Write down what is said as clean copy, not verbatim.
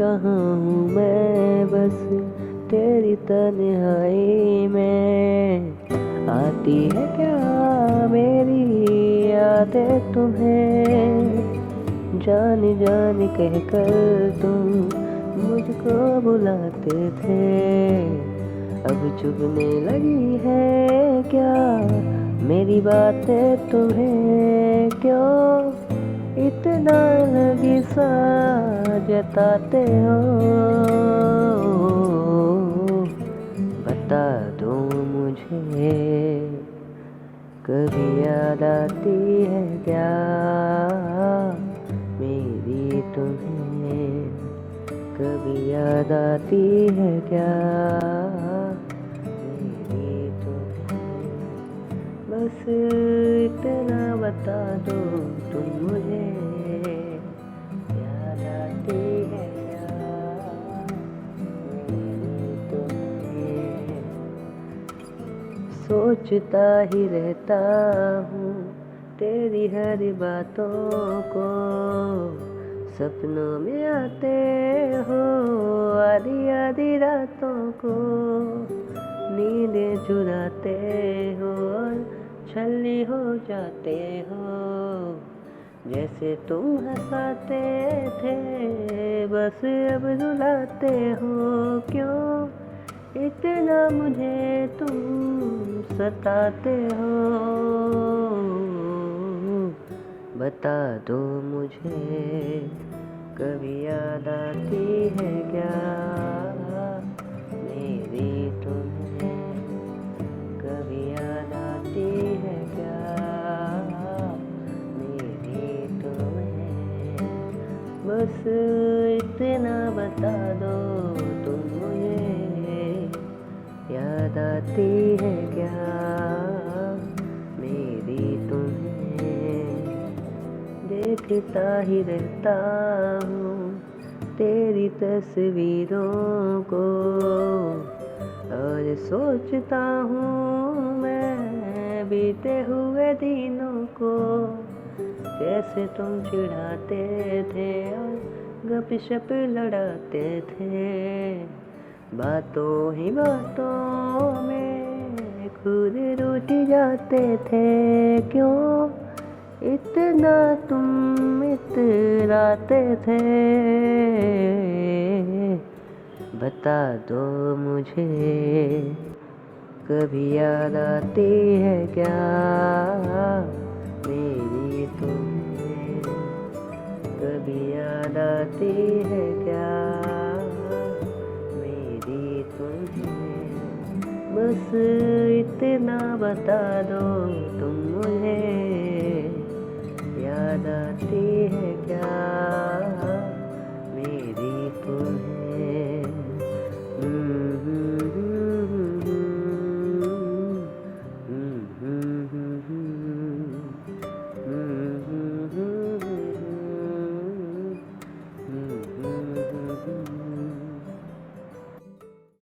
जहाँ हूँ मैं बस तेरी तन्हाई में। आती है क्या मेरी यादें तुम्हें, जान जान कहकर तुम मुझको बुलाते थे। अब चुभने लगी है क्या मेरी बातें तुम्हें, क्यों इतना लगी सा जताते हो। बता दो मुझे कभी याद आती है क्या मेरी तुम्हें, कभी याद आती है क्या मेरी तुम्हें। बस इतना बता दो तुम मुझे, याद आती है क्या मेरी तुम्हें। सोचता ही रहता हूँ तेरी हर बातों को, सपनों में आते हो आधी आधी रातों को। नींदें चुराते हो और छल्ली हो जाते हो, जैसे तुम हंसाते थे बस अब रुलाते हो। क्यों इतना मुझे तुम सताते हो, बता दो मुझे कभी याद आती है क्या मेरी तुम्हें, कभी याद आती है क्या मेरी तुम्हें। बस इतना बता दो तुम मुझे, याद आती है क्या मेरी तुम्हें। देखता ही रहता हूँ तेरी तस्वीरों को, और सोचता हूँ मैं बीते हुए दिनों को। कैसे तुम चिढ़ाते थे और गपशप लड़ाते थे, बातों ही बातों में खुद रूठ जाते थे। क्यों इतना तुम इतराते थे, बता दो मुझे कभी याद आती है क्या मेरी तुम्हें, कभी याद आती है क्या मेरी तुम्हें। बस इतना बता दो तुम मुझे, याद आती है